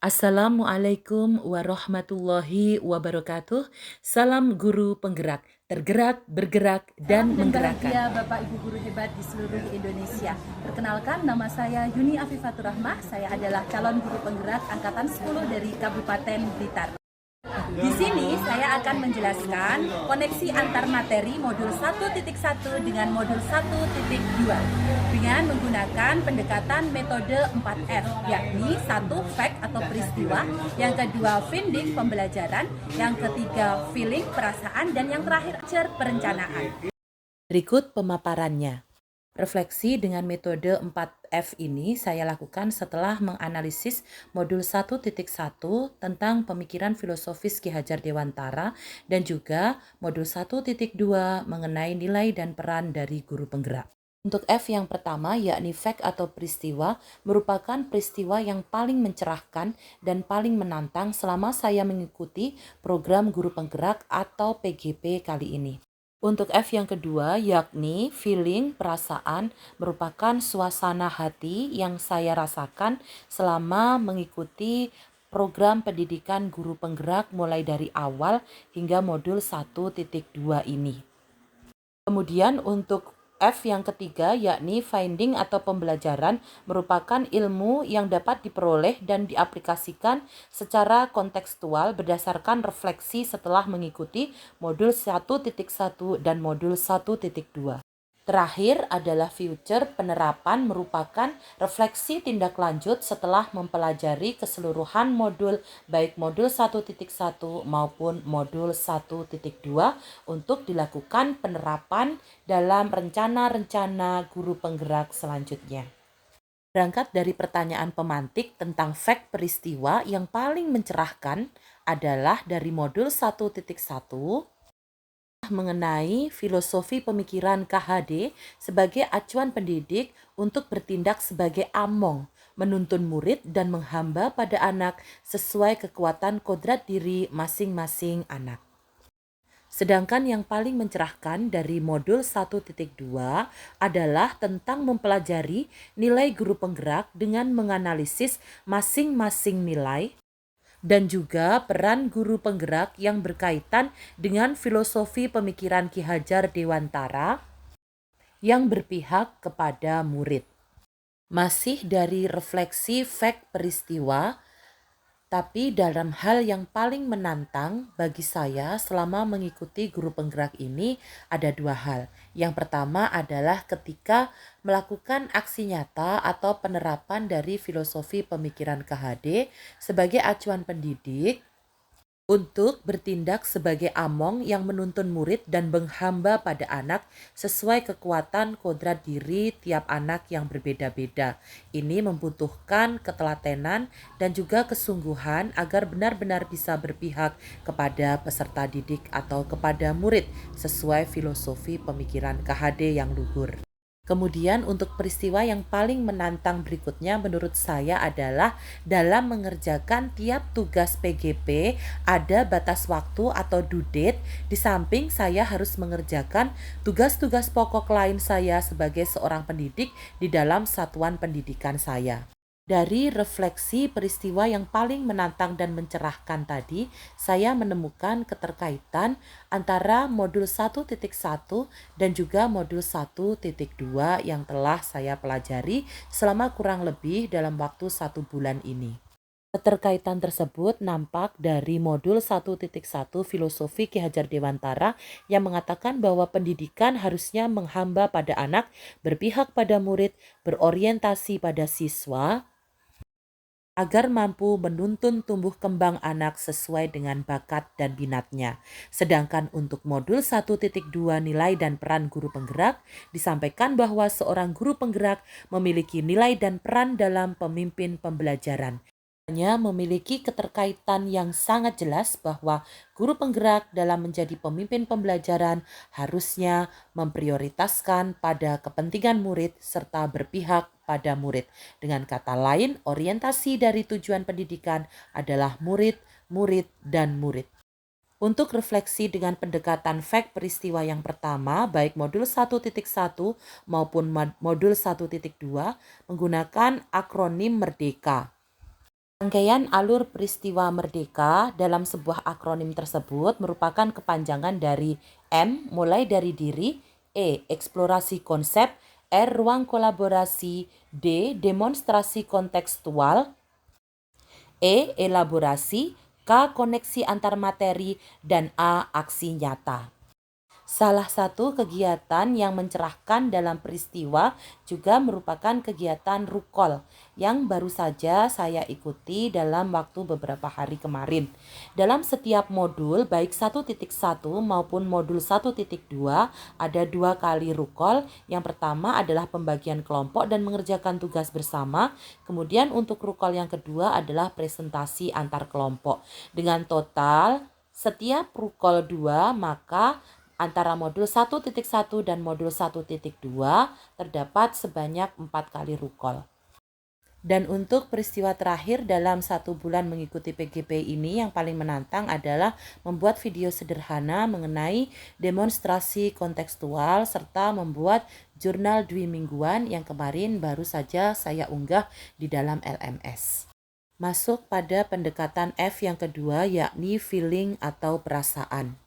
Assalamualaikum warahmatullahi wabarakatuh. Salam guru penggerak, tergerak, bergerak, dan Dan menggerakkan. bahagia Bapak Ibu guru hebat di seluruh Indonesia. Perkenalkan, nama saya Yuni Afifatur Rahmah. Saya adalah calon guru penggerak angkatan 10 dari Kabupaten Blitar. Di sini saya akan menjelaskan koneksi antar materi modul 1.1 dengan modul 1.2 dengan menggunakan pendekatan metode 4F, yakni 1. Fact atau peristiwa, yang kedua finding pembelajaran, yang ketiga feeling perasaan, dan yang terakhir perencanaan. Berikut pemaparannya. Refleksi dengan metode 4F ini saya lakukan setelah menganalisis modul 1.1 tentang pemikiran filosofis Ki Hajar Dewantara dan juga modul 1.2 mengenai nilai dan peran dari guru penggerak. Untuk F yang pertama, yakni fact atau peristiwa, merupakan peristiwa yang paling mencerahkan dan paling menantang selama saya mengikuti program guru penggerak atau PGP kali ini. Untuk F yang kedua, yakni feeling, perasaan, merupakan suasana hati yang saya rasakan selama mengikuti program pendidikan guru penggerak mulai dari awal hingga modul 1.2 ini. Kemudian untuk F yang ketiga, yakni finding atau pembelajaran, merupakan ilmu yang dapat diperoleh dan diaplikasikan secara kontekstual berdasarkan refleksi setelah mengikuti modul 1.1 dan modul 1.2. Terakhir adalah future penerapan, merupakan refleksi tindak lanjut setelah mempelajari keseluruhan modul baik modul 1.1 maupun modul 1.2 untuk dilakukan penerapan dalam rencana-rencana guru penggerak selanjutnya. Berangkat dari pertanyaan pemantik tentang fact peristiwa yang paling mencerahkan adalah dari modul 1.1 mengenai filosofi pemikiran KHD sebagai acuan pendidik untuk bertindak sebagai among, menuntun murid dan menghamba pada anak sesuai kekuatan kodrat diri masing-masing anak. Sedangkan yang paling mencerahkan dari modul 1.2 adalah tentang mempelajari nilai guru penggerak dengan menganalisis masing-masing nilai dan juga peran guru penggerak yang berkaitan dengan filosofi pemikiran Ki Hajar Dewantara yang berpihak kepada murid. Masih dari refleksi fact peristiwa, tapi dalam hal yang paling menantang bagi saya selama mengikuti guru penggerak ini ada dua hal. Yang pertama adalah ketika melakukan aksi nyata atau penerapan dari filosofi pemikiran KHD sebagai acuan pendidik untuk bertindak sebagai among yang menuntun murid dan menghamba pada anak sesuai kekuatan kodrat diri tiap anak yang berbeda-beda. Ini membutuhkan ketelatenan dan juga kesungguhan agar benar-benar bisa berpihak kepada peserta didik atau kepada murid sesuai filosofi pemikiran KHD yang luhur. Kemudian untuk peristiwa yang paling menantang berikutnya menurut saya adalah dalam mengerjakan tiap tugas PGP ada batas waktu atau due date, di samping saya harus mengerjakan tugas-tugas pokok lain saya sebagai seorang pendidik di dalam satuan pendidikan saya. Dari refleksi peristiwa yang paling menantang dan mencerahkan tadi, saya menemukan keterkaitan antara modul 1.1 dan juga modul 1.2 yang telah saya pelajari selama kurang lebih dalam waktu 1 bulan ini. Keterkaitan tersebut nampak dari modul 1.1 Filosofi Ki Hajar Dewantara yang mengatakan bahwa pendidikan harusnya menghamba pada anak, berpihak pada murid, berorientasi pada siswa, agar mampu menuntun tumbuh kembang anak sesuai dengan bakat dan minatnya. Sedangkan untuk modul 1.2 nilai dan peran guru penggerak, disampaikan bahwa seorang guru penggerak memiliki nilai dan peran dalam pemimpin pembelajaran. Hanya memiliki keterkaitan yang sangat jelas bahwa guru penggerak dalam menjadi pemimpin pembelajaran harusnya memprioritaskan pada kepentingan murid serta berpihak pada murid. Dengan kata lain, orientasi dari tujuan pendidikan adalah murid, murid, dan murid. Untuk refleksi dengan pendekatan fact peristiwa yang pertama, baik modul 1.1 maupun modul 1.2 menggunakan akronim Merdeka. Rangkaian alur peristiwa merdeka dalam sebuah akronim tersebut merupakan kepanjangan dari M. Mulai dari diri, E. Eksplorasi konsep, R. Ruang kolaborasi, D. Demonstrasi kontekstual, E. Elaborasi, K. Koneksi antar materi, dan A. Aksi nyata. Salah satu kegiatan yang mencerahkan dalam peristiwa juga merupakan kegiatan rukol yang baru saja saya ikuti dalam waktu beberapa hari kemarin. Dalam setiap modul baik 1.1 maupun modul 1.2 ada 2 kali rukol. Yang pertama adalah pembagian kelompok dan mengerjakan tugas bersama. Kemudian untuk rukol yang kedua adalah presentasi antar kelompok. Dengan total setiap rukol 2 maka antara modul 1.1 dan modul 1.2 terdapat sebanyak 4 kali rukol. Dan untuk peristiwa terakhir dalam 1 bulan mengikuti PGP ini yang paling menantang adalah membuat video sederhana mengenai demonstrasi kontekstual serta membuat jurnal dwi mingguan yang kemarin baru saja saya unggah di dalam LMS. Masuk pada pendekatan F yang kedua, yakni feeling atau perasaan.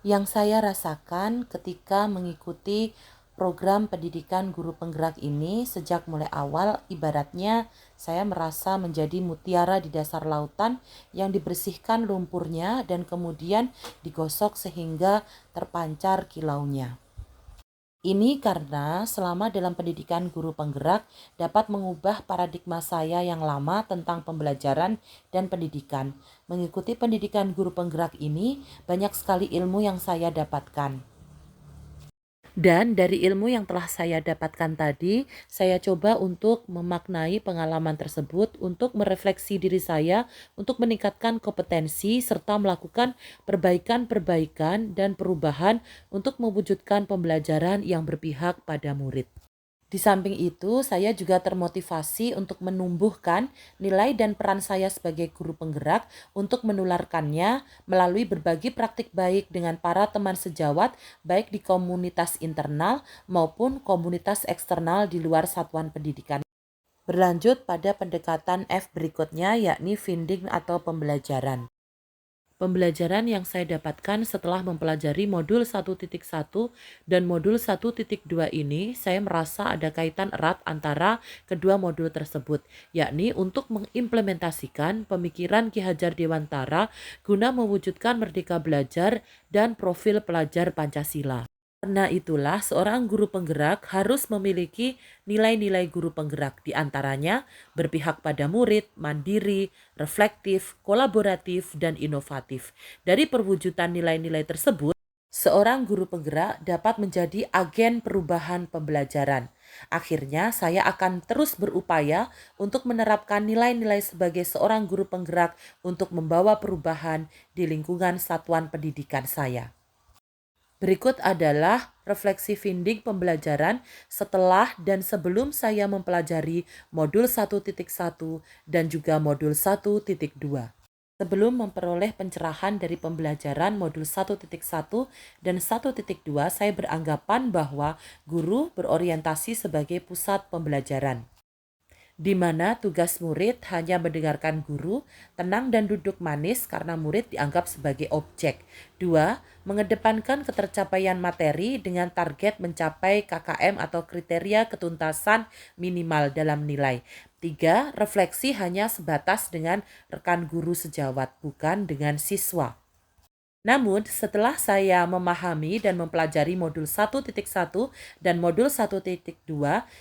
Yang saya rasakan ketika mengikuti program pendidikan guru penggerak ini sejak mulai awal, ibaratnya saya merasa menjadi mutiara di dasar lautan yang dibersihkan lumpurnya dan kemudian digosok sehingga terpancar kilaunya. Ini karena selama dalam pendidikan guru penggerak dapat mengubah paradigma saya yang lama tentang pembelajaran dan pendidikan. Mengikuti pendidikan guru penggerak ini banyak sekali ilmu yang saya dapatkan. Dan dari ilmu yang telah saya dapatkan tadi, saya coba untuk memaknai pengalaman tersebut untuk merefleksi diri saya untuk meningkatkan kompetensi serta melakukan perbaikan-perbaikan dan perubahan untuk mewujudkan pembelajaran yang berpihak pada murid. Di samping itu, saya juga termotivasi untuk menumbuhkan nilai dan peran saya sebagai guru penggerak untuk menularkannya melalui berbagi praktik baik dengan para teman sejawat, baik di komunitas internal maupun komunitas eksternal di luar satuan pendidikan. Berlanjut pada pendekatan F berikutnya, yakni finding atau pembelajaran. Pembelajaran yang saya dapatkan setelah mempelajari modul 1.1 dan modul 1.2 ini, saya merasa ada kaitan erat antara kedua modul tersebut, yakni untuk mengimplementasikan pemikiran Ki Hajar Dewantara guna mewujudkan merdeka belajar dan profil pelajar Pancasila. Karena itulah seorang guru penggerak harus memiliki nilai-nilai guru penggerak, di antaranya berpihak pada murid, mandiri, reflektif, kolaboratif, dan inovatif. Dari perwujudan nilai-nilai tersebut, seorang guru penggerak dapat menjadi agen perubahan pembelajaran. Akhirnya saya akan terus berupaya untuk menerapkan nilai-nilai sebagai seorang guru penggerak untuk membawa perubahan di lingkungan satuan pendidikan saya. Berikut adalah refleksi finding pembelajaran setelah dan sebelum saya mempelajari modul 1.1 dan juga modul 1.2. Sebelum memperoleh pencerahan dari pembelajaran modul 1.1 dan 1.2, saya beranggapan bahwa guru berorientasi sebagai pusat pembelajaran, di mana tugas murid hanya mendengarkan guru, tenang dan duduk manis karena murid dianggap sebagai objek. 2. Mengedepankan ketercapaian materi dengan target mencapai KKM atau kriteria ketuntasan minimal dalam nilai. 3. Refleksi hanya sebatas dengan rekan guru sejawat, bukan dengan siswa. Namun, setelah saya memahami dan mempelajari modul 1.1 dan modul 1.2,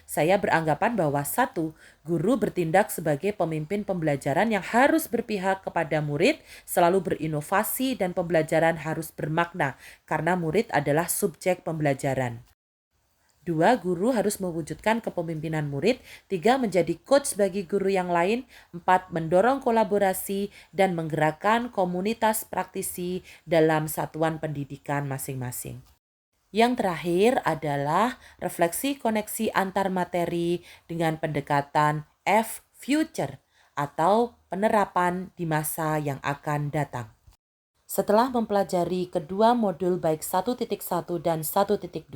saya beranggapan bahwa 1. Guru bertindak sebagai pemimpin pembelajaran yang harus berpihak kepada murid, selalu berinovasi dan pembelajaran harus bermakna karena murid adalah subjek pembelajaran. 2. Guru harus mewujudkan kepemimpinan murid. 3. Menjadi coach bagi guru yang lain. 4. Mendorong kolaborasi dan menggerakkan komunitas praktisi dalam satuan pendidikan masing-masing. Yang terakhir adalah refleksi koneksi antar materi dengan pendekatan F future atau penerapan di masa yang akan datang. Setelah mempelajari kedua modul baik 1.1 dan 1.2,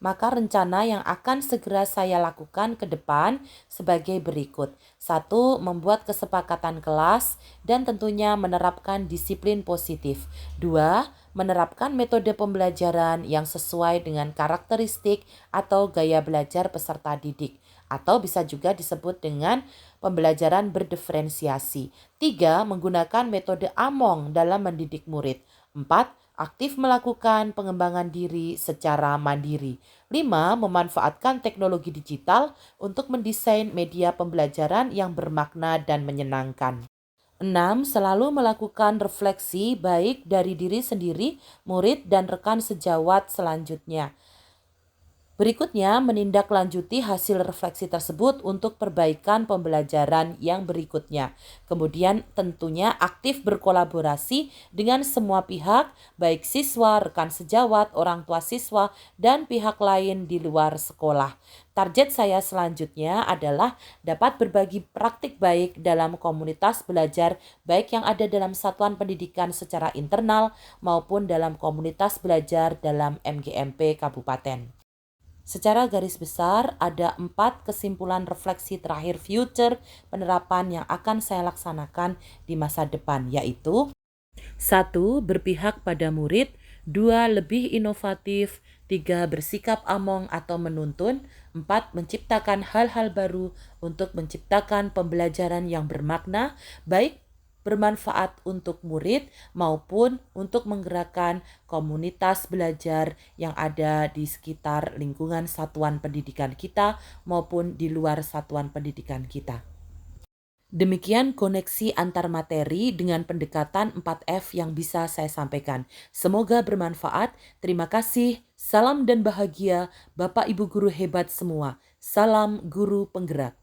maka rencana yang akan segera saya lakukan ke depan sebagai berikut. 1. Membuat kesepakatan kelas dan tentunya menerapkan disiplin positif. 2. Menerapkan metode pembelajaran yang sesuai dengan karakteristik atau gaya belajar peserta didik, atau bisa juga disebut dengan pembelajaran berdiferensiasi. 3. Menggunakan metode AMONG dalam mendidik murid. 4. Aktif melakukan pengembangan diri secara mandiri. 5. Memanfaatkan teknologi digital untuk mendesain media pembelajaran yang bermakna dan menyenangkan. 6. Selalu melakukan refleksi baik dari diri sendiri, murid, dan rekan sejawat selanjutnya. Berikutnya, menindaklanjuti hasil refleksi tersebut untuk perbaikan pembelajaran yang berikutnya. Kemudian tentunya aktif berkolaborasi dengan semua pihak, baik siswa, rekan sejawat, orang tua siswa, dan pihak lain di luar sekolah. Target saya selanjutnya adalah dapat berbagi praktik baik dalam komunitas belajar, baik yang ada dalam satuan pendidikan secara internal maupun dalam komunitas belajar dalam MGMP Kabupaten. Secara garis besar, ada 4 kesimpulan refleksi terakhir future penerapan yang akan saya laksanakan di masa depan, yaitu 1. Berpihak pada murid. 2. Lebih inovatif. 3. Bersikap among atau menuntun. 4. Menciptakan hal-hal baru untuk menciptakan pembelajaran yang bermakna, baik bermanfaat untuk murid maupun untuk menggerakkan komunitas belajar yang ada di sekitar lingkungan satuan pendidikan kita maupun di luar satuan pendidikan kita. Demikian koneksi antar materi dengan pendekatan 4F yang bisa saya sampaikan. Semoga bermanfaat. Terima kasih. Salam dan bahagia Bapak Ibu guru hebat semua. Salam guru penggerak.